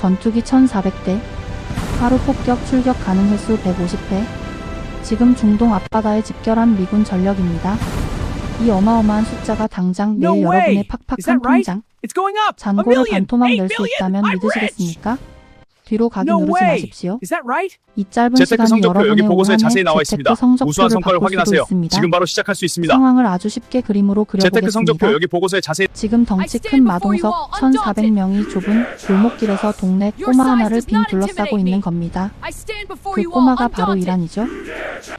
전투기 1400대, 하루 폭격 출격 가능 횟수 150회. 지금 중동 앞바다에 집결한 미군 전력입니다. 이 어마어마한 숫자가 당장 내일 여러분의 팍팍한 통장, 잔고를 반토막 낼 수 있다면 믿으시겠습니까? 뒤로 가기 누르지 마십시오. 이 짧은 재테크 시간이 성적표 여기 여러분의 보고서에 오한해 자세히 나와 재테크 있습니다. 우수한 성적표를 성과를 바꿀 수도 확인하세요. 있습니다. 지금 바로 시작할 수 있습니다. 상황을 아주 쉽게 그림으로 재테크 성적표 그려보겠습니다. 여기 보고서에 자세히 지금 덩치 큰 마동석 1400명이 좁은 골목길에서 동네 꼬마 하나를 빙 둘러싸고 있는 겁니다. 그 꼬마가 바로 이란이죠.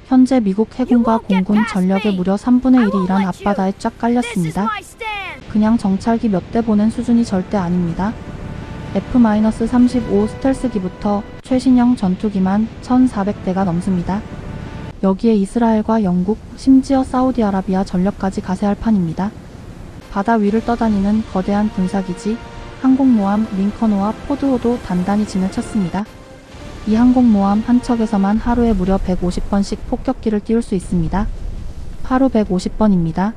현재 미국 해군과 공군 전력의 무려 3분의 1이 이란 앞바다에 쫙 깔렸습니다. 그냥 정찰기 몇 대 보낸 수준이 절대 아닙니다. F-35 스텔스기부터 최신형 전투기만 1400대가 넘습니다. 여기에 이스라엘과 영국, 심지어 사우디아라비아 전력까지 가세할 판입니다. 바다 위를 떠다니는 거대한 군사기지, 항공모함 링컨호와 포드호도 단단히 진을 쳤습니다. 이 항공모함 한 척에서만 하루에 무려 150번씩 폭격기를 띄울 수 있습니다. 하루 150번입니다.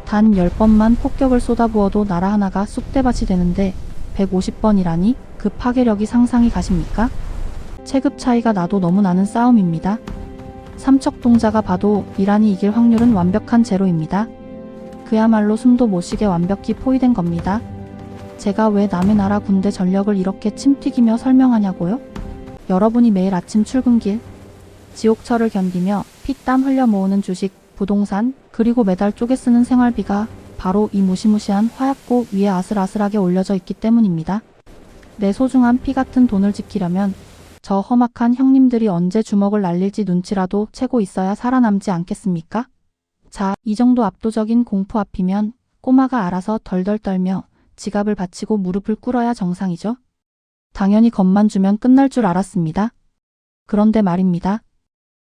단 10번만 폭격을 쏟아부어도 나라 하나가 쑥대밭이 되는데 150번이라니 그 파괴력이 상상이 가십니까? 체급 차이가 나도 너무 나는 싸움입니다. 삼척동자가 봐도 이란이 이길 확률은 완벽한 제로입니다. 그야말로 숨도 못 쉬게 완벽히 포위된 겁니다. 제가 왜 남의 나라 군대 전력을 이렇게 침튀기며 설명하냐고요? 여러분이 매일 아침 출근길, 지옥철을 견디며 피땀 흘려 모으는 주식, 부동산, 그리고 매달 쪼개 쓰는 생활비가 바로 이 무시무시한 화약고 위에 아슬아슬하게 올려져 있기 때문입니다. 내 소중한 피 같은 돈을 지키려면 저 험악한 형님들이 언제 주먹을 날릴지 눈치라도 채고 있어야 살아남지 않겠습니까? 자, 이 정도 압도적인 공포 앞이면 꼬마가 알아서 덜덜 떨며 지갑을 받치고 무릎을 꿇어야 정상이죠. 당연히 겁만 주면 끝날 줄 알았습니다. 그런데 말입니다.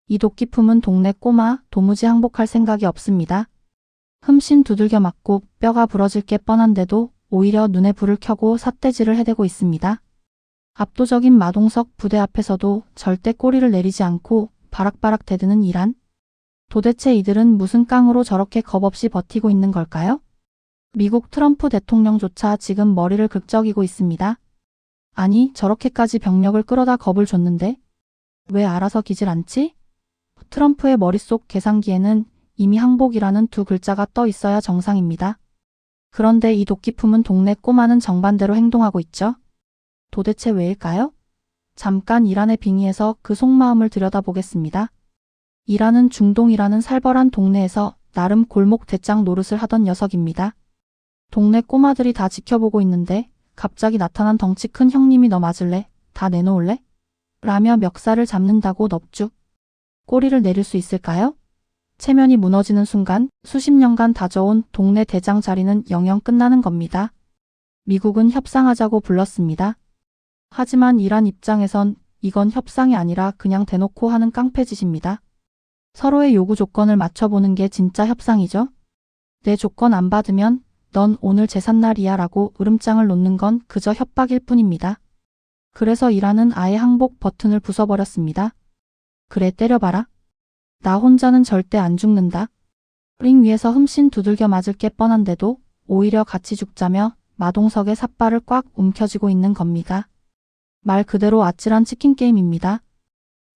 이 도끼 품은 동네 꼬마 도무지 항복할 생각이 없습니다. 흠씬 두들겨 맞고 뼈가 부러질 게 뻔한데도 오히려 눈에 불을 켜고 삿대질을 해대고 있습니다. 압도적인 마동석 부대 앞에서도 절대 꼬리를 내리지 않고 바락바락 대드는 이란. 도대체 이들은 무슨 깡으로 저렇게 겁없이 버티고 있는 걸까요? 미국 트럼프 대통령조차 지금 머리를 극적이고 있습니다. 아니, 저렇게까지 병력을 끌어다 겁을 줬는데 왜 알아서 기질 않지? 트럼프의 머릿속 계산기에는 이미 항복이라는 두 글자가 떠 있어야 정상입니다. 그런데 이 도끼 품은 동네 꼬마는 정반대로 행동하고 있죠. 도대체 왜일까요? 잠깐 이란의 빙의에서 그 속마음을 들여다보겠습니다. 이란은 중동이라는 살벌한 동네에서 나름 골목 대장 노릇을 하던 녀석입니다. 동네 꼬마들이 다 지켜보고 있는데 갑자기 나타난 덩치 큰 형님이 너 맞을래? 다 내놓을래? 라며 멱살을 잡는다고 넙죽. 꼬리를 내릴 수 있을까요? 체면이 무너지는 순간 수십 년간 다져온 동네 대장 자리는 영영 끝나는 겁니다. 미국은 협상하자고 불렀습니다. 하지만 이란 입장에선 이건 협상이 아니라 그냥 대놓고 하는 깡패짓입니다. 서로의 요구 조건을 맞춰보는 게 진짜 협상이죠. 내 조건 안 받으면 넌 오늘 제삿날이야 라고 으름장을 놓는 건 그저 협박일 뿐입니다. 그래서 이란은 아예 항복 버튼을 부숴버렸습니다. 그래, 때려봐라. 나 혼자는 절대 안 죽는다. 링 위에서 흠씬 두들겨 맞을 게 뻔한데도 오히려 같이 죽자며 마동석의 삿발을 꽉 움켜쥐고 있는 겁니다. 말 그대로 아찔한 치킨 게임입니다.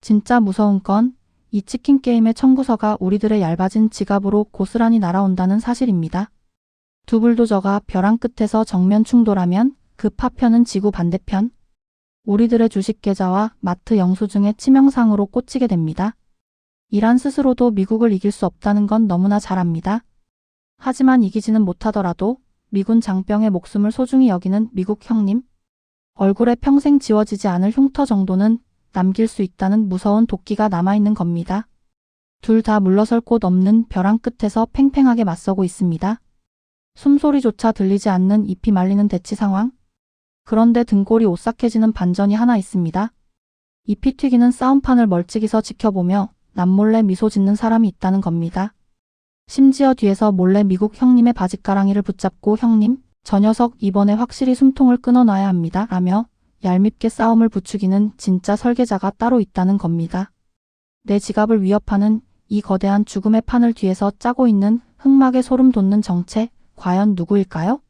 진짜 무서운 건 이 치킨 게임의 청구서가 우리들의 얇아진 지갑으로 고스란히 날아온다는 사실입니다. 두 불도저가 벼랑 끝에서 정면 충돌하면 그 파편은 지구 반대편. 우리들의 주식 계좌와 마트 영수증의 치명상으로 꽂히게 됩니다. 이란 스스로도 미국을 이길 수 없다는 건 너무나 잘 압니다. 하지만 이기지는 못하더라도 미군 장병의 목숨을 소중히 여기는 미국 형님. 얼굴에 평생 지워지지 않을 흉터 정도는 남길 수 있다는 무서운 도끼가 남아있는 겁니다. 둘 다 물러설 곳 없는 벼랑 끝에서 팽팽하게 맞서고 있습니다. 숨소리조차 들리지 않는 잎이 말리는 대치 상황. 그런데 등골이 오싹해지는 반전이 하나 있습니다. 잎이 튀기는 싸움판을 멀찍이서 지켜보며 남몰래 미소 짓는 사람이 있다는 겁니다. 심지어 뒤에서 몰래 미국 형님의 바짓가랑이를 붙잡고 형님, 저 녀석 이번에 확실히 숨통을 끊어놔야 합니다 라며 얄밉게 싸움을 부추기는 진짜 설계자가 따로 있다는 겁니다. 내 지갑을 위협하는 이 거대한 죽음의 판을 뒤에서 짜고 있는 흑막에 소름 돋는 정체, 과연 누구일까요?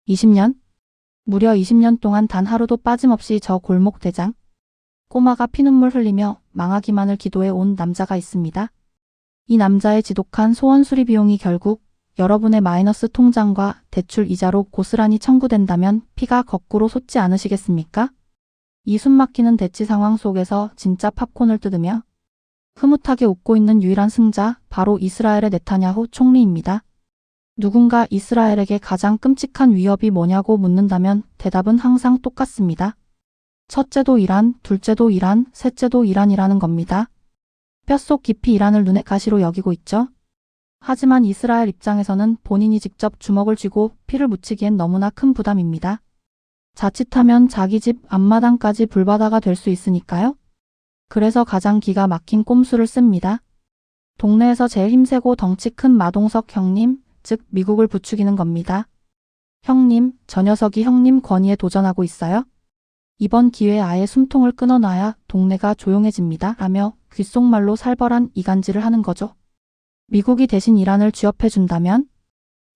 20년? 무려 20년 동안 단 하루도 빠짐없이 저 골목 대장. 꼬마가 피눈물 흘리며 망하기만을 기도해 온 남자가 있습니다. 이 남자의 지독한 소원 수리 비용이 결국 여러분의 마이너스 통장과 대출 이자로 고스란히 청구된다면 피가 거꾸로 솟지 않으시겠습니까? 이 숨막히는 대치 상황 속에서 진짜 팝콘을 뜯으며 흐뭇하게 웃고 있는 유일한 승자, 바로 이스라엘의 네타냐후 총리입니다. 누군가 이스라엘에게 가장 끔찍한 위협이 뭐냐고 묻는다면 대답은 항상 똑같습니다. 첫째도 이란, 둘째도 이란, 셋째도 이란이라는 겁니다. 뼛속 깊이 이란을 눈의 가시로 여기고 있죠. 하지만 이스라엘 입장에서는 본인이 직접 주먹을 쥐고 피를 묻히기엔 너무나 큰 부담입니다. 자칫하면 자기 집 앞마당까지 불바다가 될 수 있으니까요. 그래서 가장 기가 막힌 꼼수를 씁니다. 동네에서 제일 힘세고 덩치 큰 마동석 형님, 즉 미국을 부추기는 겁니다. 형님, 저 녀석이 형님 권위에 도전하고 있어요. 이번 기회에 아예 숨통을 끊어놔야 동네가 조용해집니다. 라며 귓속말로 살벌한 이간질을 하는 거죠. 미국이 대신 이란을 쥐업해준다면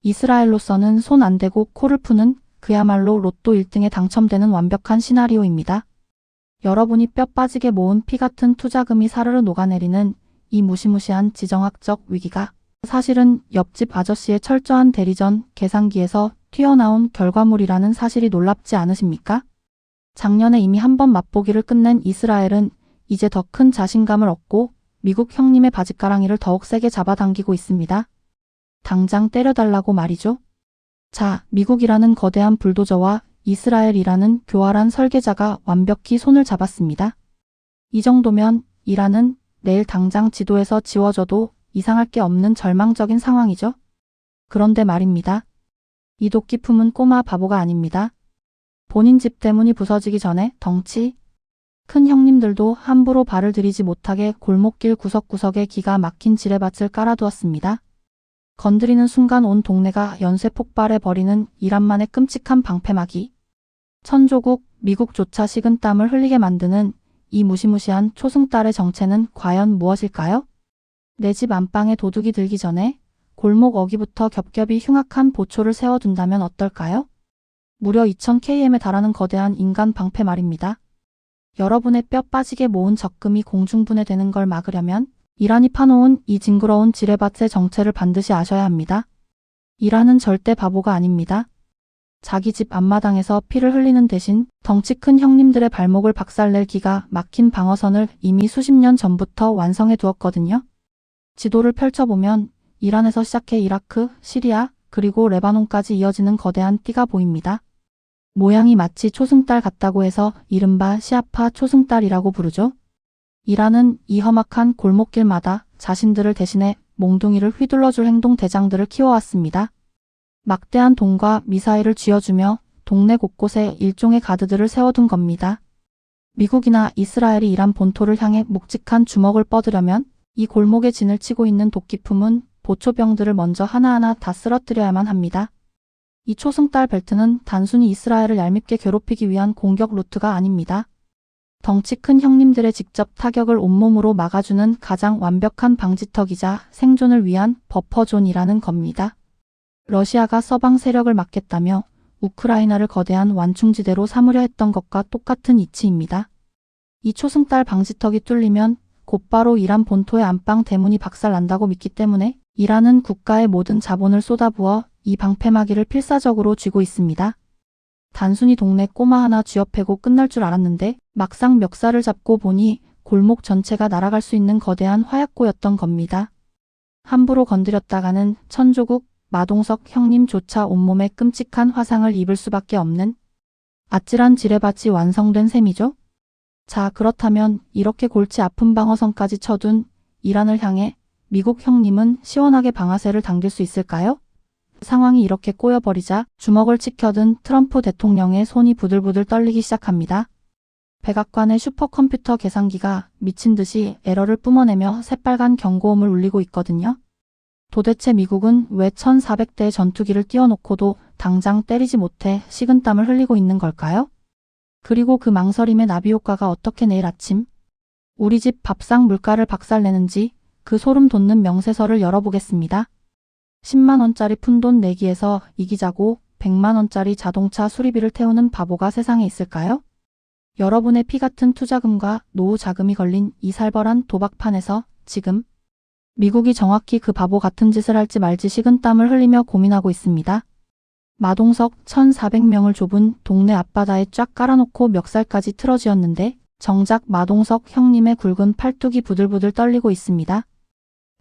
이스라엘로서는 손 안 대고 코를 푸는 그야말로 로또 1등에 당첨되는 완벽한 시나리오입니다. 여러분이 뼈 빠지게 모은 피 같은 투자금이 사르르 녹아내리는 이 무시무시한 지정학적 위기가 사실은 옆집 아저씨의 철저한 대리전 계산기에서 튀어나온 결과물이라는 사실이 놀랍지 않으십니까? 작년에 이미 한번 맛보기를 끝낸 이스라엘은 이제 더 큰 자신감을 얻고 미국 형님의 바짓가랑이를 더욱 세게 잡아당기고 있습니다. 당장 때려달라고 말이죠. 자, 미국이라는 거대한 불도저와 이스라엘이라는 교활한 설계자가 완벽히 손을 잡았습니다. 이 정도면 이란은 내일 당장 지도에서 지워져도 이상할 게 없는 절망적인 상황이죠. 그런데 말입니다. 이 도끼품은 꼬마 바보가 아닙니다. 본인 집 대문이 부서지기 전에 덩치 큰 형님들도 함부로 발을 들이지 못하게 골목길 구석구석에 기가 막힌 지뢰밭을 깔아두었습니다. 건드리는 순간 온 동네가 연쇄 폭발해 버리는 이란만의 끔찍한 방패막이. 천조국, 미국조차 식은땀을 흘리게 만드는 이 무시무시한 초승달의 정체는 과연 무엇일까요? 내 집 안방에 도둑이 들기 전에 골목 어기부터 겹겹이 흉악한 보초를 세워둔다면 어떨까요? 무려 2000km에 달하는 거대한 인간 방패 말입니다. 여러분의 뼈 빠지게 모은 적금이 공중분해되는 걸 막으려면 이란이 파놓은 이 징그러운 지뢰밭의 정체를 반드시 아셔야 합니다. 이란은 절대 바보가 아닙니다. 자기 집 앞마당에서 피를 흘리는 대신 덩치 큰 형님들의 발목을 박살낼 기가 막힌 방어선을 이미 수십 년 전부터 완성해 두었거든요. 지도를 펼쳐보면 이란에서 시작해 이라크, 시리아, 그리고 레바논까지 이어지는 거대한 띠가 보입니다. 모양이 마치 초승달 같다고 해서 이른바 시아파 초승달이라고 부르죠. 이란은 이 험악한 골목길마다 자신들을 대신해 몽둥이를 휘둘러줄 행동 대장들을 키워왔습니다. 막대한 돈과 미사일을 쥐어주며 동네 곳곳에 일종의 가드들을 세워둔 겁니다. 미국이나 이스라엘이 이란 본토를 향해 묵직한 주먹을 뻗으려면 이 골목에 진을 치고 있는 도끼품은 보초병들을 먼저 하나하나 다 쓰러뜨려야만 합니다. 이 초승달 벨트는 단순히 이스라엘을 얄밉게 괴롭히기 위한 공격 루트가 아닙니다. 덩치 큰 형님들의 직접 타격을 온몸으로 막아주는 가장 완벽한 방지턱이자 생존을 위한 버퍼존이라는 겁니다. 러시아가 서방 세력을 막겠다며 우크라이나를 거대한 완충지대로 삼으려 했던 것과 똑같은 이치입니다. 이 초승달 방지턱이 뚫리면 곧바로 이란 본토의 안방 대문이 박살난다고 믿기 때문에 이란은 국가의 모든 자본을 쏟아부어 이 방패막이를 필사적으로 쥐고 있습니다. 단순히 동네 꼬마 하나 쥐어패고 끝날 줄 알았는데 막상 멱살을 잡고 보니 골목 전체가 날아갈 수 있는 거대한 화약고였던 겁니다. 함부로 건드렸다가는 천조국, 마동석 형님조차 온몸에 끔찍한 화상을 입을 수밖에 없는 아찔한 지뢰밭이 완성된 셈이죠. 자, 그렇다면 이렇게 골치 아픈 방어선까지 쳐둔 이란을 향해 미국 형님은 시원하게 방아쇠를 당길 수 있을까요? 상황이 이렇게 꼬여버리자 주먹을 치켜든 트럼프 대통령의 손이 부들부들 떨리기 시작합니다. 백악관의 슈퍼컴퓨터 계산기가 미친 듯이 에러를 뿜어내며 새빨간 경고음을 울리고 있거든요. 도대체 미국은 왜 1400대의 전투기를 띄워놓고도 당장 때리지 못해 식은땀을 흘리고 있는 걸까요? 그리고 그 망설임의 나비 효과가 어떻게 내일 아침 우리 집 밥상 물가를 박살내는지 그 소름 돋는 명세서를 열어보겠습니다. 10만 원짜리 푼돈 내기에서 이기자고 100만 원짜리 자동차 수리비를 태우는 바보가 세상에 있을까요? 여러분의 피 같은 투자금과 노후 자금이 걸린 이 살벌한 도박판에서 지금 미국이 정확히 그 바보 같은 짓을 할지 말지 식은땀을 흘리며 고민하고 있습니다. 마동석 1,400명을 좁은 동네 앞바다에 쫙 깔아놓고 멱살까지 틀어쥐었는데 정작 마동석 형님의 굵은 팔뚝이 부들부들 떨리고 있습니다.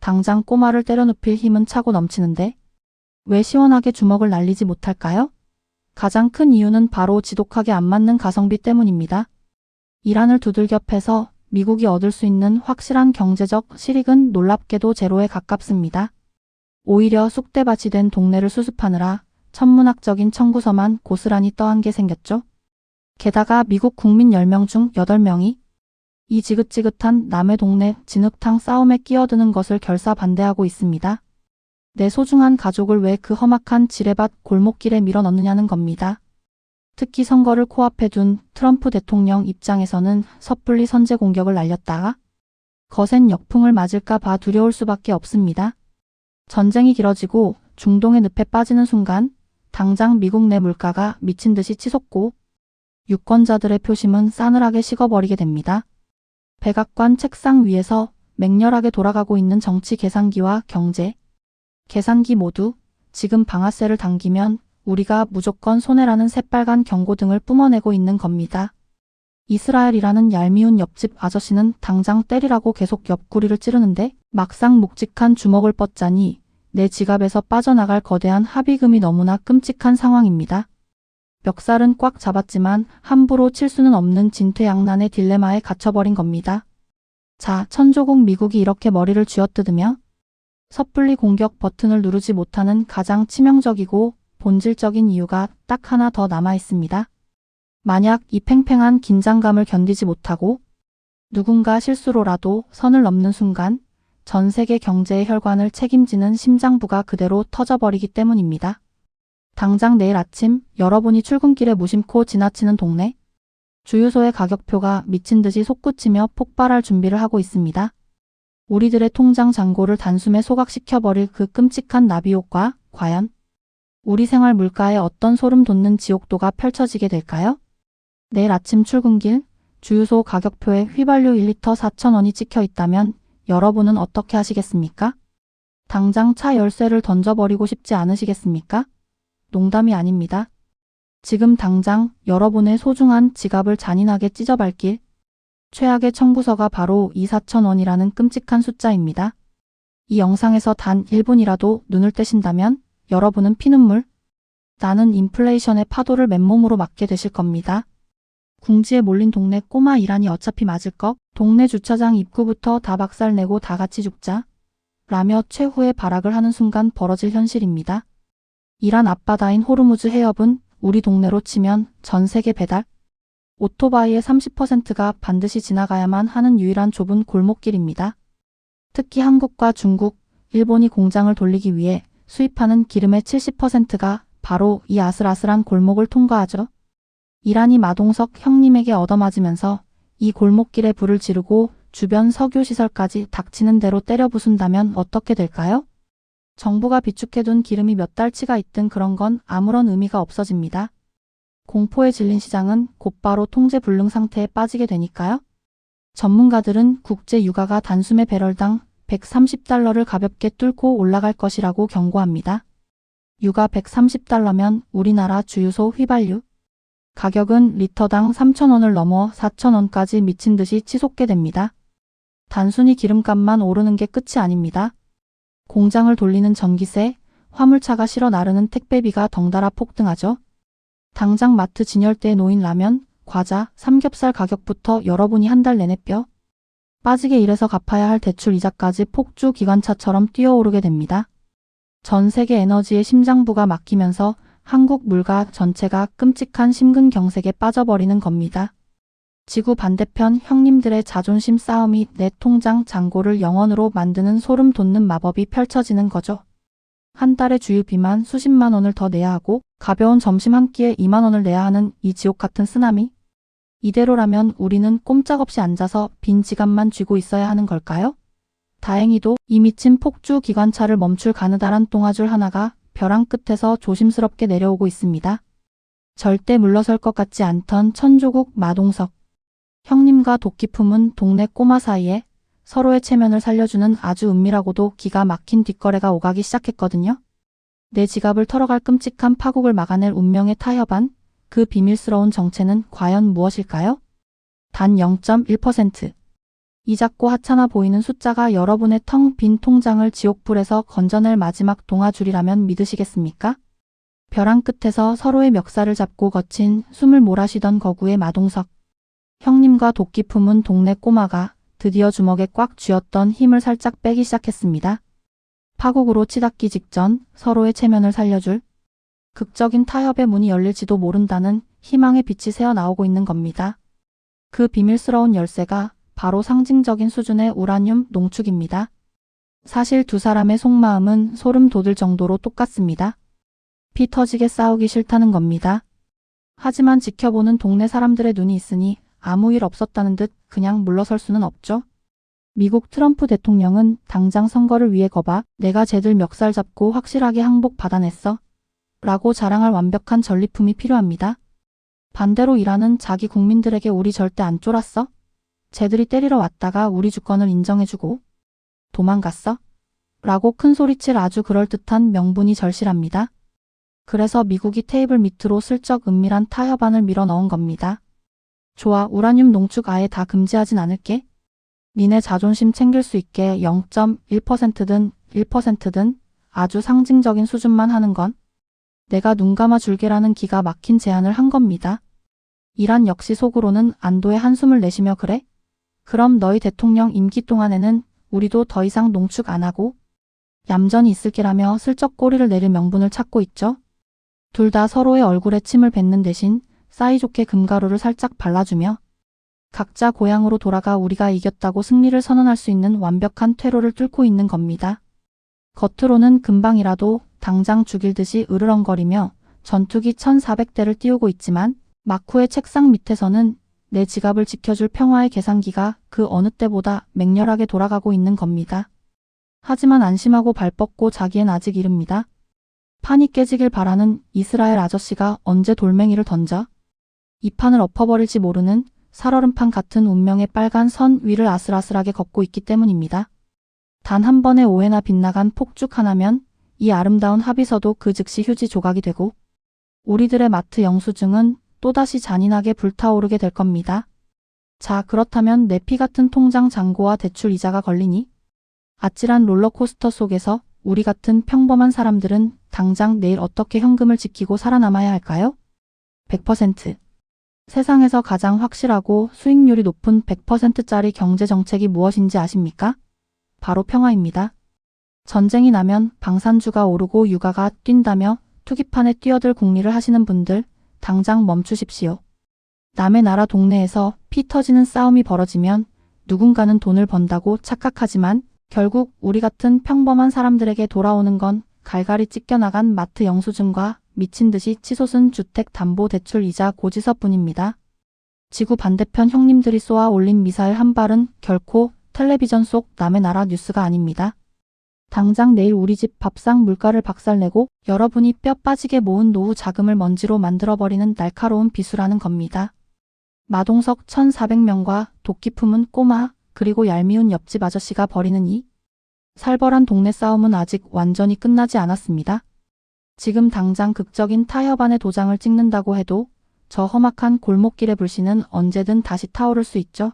당장 꼬마를 때려눕힐 힘은 차고 넘치는데 왜 시원하게 주먹을 날리지 못할까요? 가장 큰 이유는 바로 지독하게 안 맞는 가성비 때문입니다. 이란을 두들겨 패서 미국이 얻을 수 있는 확실한 경제적 실익은 놀랍게도 제로에 가깝습니다. 오히려 쑥대밭이 된 동네를 수습하느라 천문학적인 청구서만 고스란히 떠한 게 생겼죠. 게다가 미국 국민 10명 중 8명이 이 지긋지긋한 남의 동네 진흙탕 싸움에 끼어드는 것을 결사 반대하고 있습니다. 내 소중한 가족을 왜 그 험악한 지뢰밭 골목길에 밀어넣느냐는 겁니다. 특히 선거를 코앞에 둔 트럼프 대통령 입장에서는 섣불리 선제 공격을 날렸다가 거센 역풍을 맞을까 봐 두려울 수밖에 없습니다. 전쟁이 길어지고 중동의 늪에 빠지는 순간 당장 미국 내 물가가 미친 듯이 치솟고 유권자들의 표심은 싸늘하게 식어버리게 됩니다. 백악관 책상 위에서 맹렬하게 돌아가고 있는 정치 계산기와 경제 계산기 모두 지금 방아쇠를 당기면 우리가 무조건 손해라는 새빨간 경고등을 뿜어내고 있는 겁니다. 이스라엘이라는 얄미운 옆집 아저씨는 당장 때리라고 계속 옆구리를 찌르는데 막상 묵직한 주먹을 뻗자니 내 지갑에서 빠져나갈 거대한 합의금이 너무나 끔찍한 상황입니다. 멱살은 꽉 잡았지만 함부로 칠 수는 없는 진퇴양난의 딜레마에 갇혀버린 겁니다. 자, 천조국 미국이 이렇게 머리를 쥐어뜯으며 섣불리 공격 버튼을 누르지 못하는 가장 치명적이고 본질적인 이유가 딱 하나 더 남아 있습니다. 만약 이 팽팽한 긴장감을 견디지 못하고 누군가 실수로라도 선을 넘는 순간 전 세계 경제의 혈관을 책임지는 심장부가 그대로 터져버리기 때문입니다. 당장 내일 아침 여러분이 출근길에 무심코 지나치는 동네 주유소의 가격표가 미친 듯이 솟구치며 폭발할 준비를 하고 있습니다. 우리들의 통장 잔고를 단숨에 소각시켜버릴 그 끔찍한 나비효과 과연 우리 생활 물가에 어떤 소름 돋는 지옥도가 펼쳐지게 될까요? 내일 아침 출근길 주유소 가격표에 휘발유 1리터 4,000원이 찍혀 있다면 여러분은 어떻게 하시겠습니까? 당장 차 열쇠를 던져버리고 싶지 않으시겠습니까? 농담이 아닙니다. 지금 당장 여러분의 소중한 지갑을 잔인하게 찢어밟길 최악의 청구서가 바로 이 4,000원이라는 끔찍한 숫자입니다. 이 영상에서 단 1분이라도 눈을 떼신다면 여러분은 피눈물 나는 인플레이션의 파도를 맨몸으로 맞게 되실 겁니다. 궁지에 몰린 동네 꼬마 이란이 어차피 맞을 것, 동네 주차장 입구부터 다 박살내고 다 같이 죽자 라며 최후의 발악을 하는 순간 벌어질 현실입니다. 이란 앞바다인 호르무즈 해협은 우리 동네로 치면 전 세계 배달 오토바이의 30%가 반드시 지나가야만 하는 유일한 좁은 골목길입니다. 특히 한국과 중국, 일본이 공장을 돌리기 위해 수입하는 기름의 70%가 바로 이 아슬아슬한 골목을 통과하죠. 이란이 마동석 형님에게 얻어맞으면서 이 골목길에 불을 지르고 주변 석유시설까지 닥치는 대로 때려 부순다면 어떻게 될까요? 정부가 비축해둔 기름이 몇 달치가 있든 그런 건 아무런 의미가 없어집니다. 공포에 질린 시장은 곧바로 통제불능 상태에 빠지게 되니까요. 전문가들은 국제 유가가 단숨에 배럴당 130달러를 가볍게 뚫고 올라갈 것이라고 경고합니다. 유가 130달러면 우리나라 주유소 휘발유 가격은 리터당 3,000원을 넘어 4,000원까지 미친 듯이 치솟게 됩니다. 단순히 기름값만 오르는 게 끝이 아닙니다. 공장을 돌리는 전기세, 화물차가 실어 나르는 택배비가 덩달아 폭등하죠. 당장 마트 진열대에 놓인 라면, 과자, 삼겹살 가격부터 여러분이 한 달 내내 뼈 빠지게 일해서 갚아야 할 대출 이자까지 폭주 기관차처럼 뛰어오르게 됩니다. 전 세계 에너지의 심장부가 막히면서 한국 물가 전체가 끔찍한 심근경색에 빠져버리는 겁니다. 지구 반대편 형님들의 자존심 싸움이 내 통장 잔고를 영원으로 만드는 소름 돋는 마법이 펼쳐지는 거죠. 한 달에 주유비만 수십만 원을 더 내야 하고 가벼운 점심 한 끼에 2만 원을 내야 하는 이 지옥 같은 쓰나미? 이대로라면 우리는 꼼짝없이 앉아서 빈 지갑만 쥐고 있어야 하는 걸까요? 다행히도 이 미친 폭주 기관차를 멈출 가느다란 똥아줄 하나가 벼랑 끝에서 조심스럽게 내려오고 있습니다. 절대 물러설 것 같지 않던 천조국 마동석. 형님과 도끼 품은 동네 꼬마 사이에 서로의 체면을 살려주는 아주 은밀하고도 기가 막힌 뒷거래가 오가기 시작했거든요. 내 지갑을 털어갈 끔찍한 파국을 막아낼 운명의 타협안, 그 비밀스러운 정체는 과연 무엇일까요? 단 0.1%. 이 작고 하찮아 보이는 숫자가 여러분의 텅 빈 통장을 지옥불에서 건져낼 마지막 동아줄이라면 믿으시겠습니까? 벼랑 끝에서 서로의 멱살을 잡고 거친 숨을 몰아쉬던 거구의 마동석. 형님과 도끼 품은 동네 꼬마가 드디어 주먹에 꽉 쥐었던 힘을 살짝 빼기 시작했습니다. 파국으로 치닫기 직전 서로의 체면을 살려줄 극적인 타협의 문이 열릴지도 모른다는 희망의 빛이 새어나오고 있는 겁니다. 그 비밀스러운 열쇠가 바로 상징적인 수준의 우라늄 농축입니다. 사실 두 사람의 속마음은 소름 돋을 정도로 똑같습니다. 피 터지게 싸우기 싫다는 겁니다. 하지만 지켜보는 동네 사람들의 눈이 있으니 아무 일 없었다는 듯 그냥 물러설 수는 없죠. 미국 트럼프 대통령은 당장 선거를 위해 거봐 내가 쟤들 멱살 잡고 확실하게 항복 받아냈어 라고 자랑할 완벽한 전리품이 필요합니다. 반대로 이라는 자기 국민들에게 우리 절대 안 쫄았어? 쟤들이 때리러 왔다가 우리 주권을 인정해주고 도망갔어? 라고 큰소리칠 아주 그럴듯한 명분이 절실합니다. 그래서 미국이 테이블 밑으로 슬쩍 은밀한 타협안을 밀어 넣은 겁니다. 좋아, 우라늄 농축 아예 다 금지하진 않을게. 니네 자존심 챙길 수 있게 0.1%든 1%든 아주 상징적인 수준만 하는 건 내가 눈 감아 줄게라는 기가 막힌 제안을 한 겁니다. 이란 역시 속으로는 안도의 한숨을 내쉬며 그래? 그럼 너희 대통령 임기 동안에는 우리도 더 이상 농축 안 하고 얌전히 있을게라며 슬쩍 꼬리를 내릴 명분을 찾고 있죠. 둘 다 서로의 얼굴에 침을 뱉는 대신 사이좋게 금가루를 살짝 발라주며 각자 고향으로 돌아가 우리가 이겼다고 승리를 선언할 수 있는 완벽한 퇴로를 뚫고 있는 겁니다. 겉으로는 금방이라도 당장 죽일 듯이 으르렁거리며 전투기 1400대를 띄우고 있지만 마쿠의 책상 밑에서는 내 지갑을 지켜줄 평화의 계산기가 그 어느 때보다 맹렬하게 돌아가고 있는 겁니다. 하지만 안심하고 발 뻗고 자기엔 아직 이릅니다. 판이 깨지길 바라는 이스라엘 아저씨가 언제 돌멩이를 던져 이 판을 엎어버릴지 모르는 살얼음판 같은 운명의 빨간 선 위를 아슬아슬하게 걷고 있기 때문입니다. 단 한 번의 오해나 빗나간 폭죽 하나면 이 아름다운 합의서도 그 즉시 휴지 조각이 되고 우리들의 마트 영수증은 또다시 잔인하게 불타오르게 될 겁니다. 자, 그렇다면 내 피 같은 통장 잔고와 대출 이자가 걸리니? 아찔한 롤러코스터 속에서 우리 같은 평범한 사람들은 당장 내일 어떻게 현금을 지키고 살아남아야 할까요? 100%. 세상에서 가장 확실하고 수익률이 높은 100%짜리 경제정책이 무엇인지 아십니까? 바로 평화입니다. 전쟁이 나면 방산주가 오르고 유가가 뛴다며 투기판에 뛰어들 궁리를 하시는 분들 당장 멈추십시오. 남의 나라 동네에서 피 터지는 싸움이 벌어지면 누군가는 돈을 번다고 착각하지만 결국 우리 같은 평범한 사람들에게 돌아오는 건 갈갈이 찢겨나간 마트 영수증과 미친 듯이 치솟은 주택담보대출 이자 고지서뿐입니다. 지구 반대편 형님들이 쏘아 올린 미사일 한 발은 결코 텔레비전 속 남의 나라 뉴스가 아닙니다. 당장 내일 우리 집 밥상 물가를 박살내고 여러분이 뼈 빠지게 모은 노후 자금을 먼지로 만들어버리는 날카로운 비수라는 겁니다. 마동석 1400명과 도끼 품은 꼬마 그리고 얄미운 옆집 아저씨가 벌이는 이 살벌한 동네 싸움은 아직 완전히 끝나지 않았습니다. 지금 당장 극적인 타협안의 도장을 찍는다고 해도 저 험악한 골목길의 불씨는 언제든 다시 타오를 수 있죠.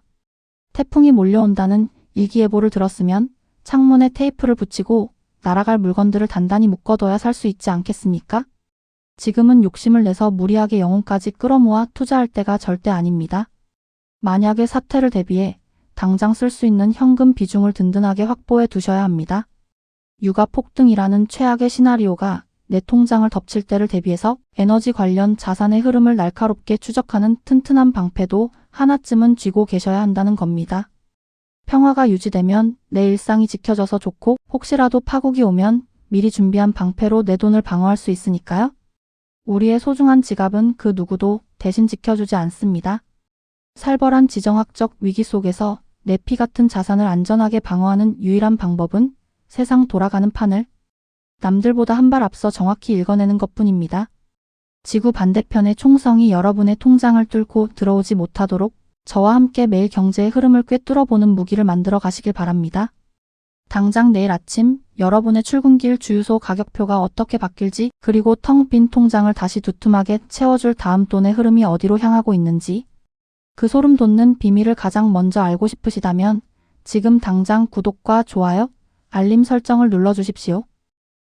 태풍이 몰려온다는 일기예보를 들었으면 창문에 테이프를 붙이고 날아갈 물건들을 단단히 묶어둬야 살 수 있지 않겠습니까? 지금은 욕심을 내서 무리하게 영혼까지 끌어모아 투자할 때가 절대 아닙니다. 만약의 사태를 대비해 당장 쓸 수 있는 현금 비중을 든든하게 확보해 두셔야 합니다. 유가 폭등이라는 최악의 시나리오가 내 통장을 덮칠 때를 대비해서 에너지 관련 자산의 흐름을 날카롭게 추적하는 튼튼한 방패도 하나쯤은 쥐고 계셔야 한다는 겁니다. 평화가 유지되면 내 일상이 지켜져서 좋고 혹시라도 파국이 오면 미리 준비한 방패로 내 돈을 방어할 수 있으니까요. 우리의 소중한 지갑은 그 누구도 대신 지켜주지 않습니다. 살벌한 지정학적 위기 속에서 내 피 같은 자산을 안전하게 방어하는 유일한 방법은 세상 돌아가는 판을 남들보다 한 발 앞서 정확히 읽어내는 것뿐입니다. 지구 반대편의 총성이 여러분의 통장을 뚫고 들어오지 못하도록 저와 함께 매일 경제의 흐름을 꿰뚫어보는 무기를 만들어 가시길 바랍니다. 당장 내일 아침 여러분의 출근길 주유소 가격표가 어떻게 바뀔지, 그리고 텅 빈 통장을 다시 두툼하게 채워줄 다음 돈의 흐름이 어디로 향하고 있는지, 그 소름 돋는 비밀을 가장 먼저 알고 싶으시다면 지금 당장 구독과 좋아요, 알림 설정을 눌러주십시오.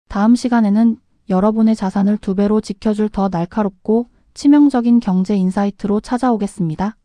다음 시간에는 여러분의 자산을 2배로 지켜줄 더 날카롭고 치명적인 경제 인사이트로 찾아오겠습니다.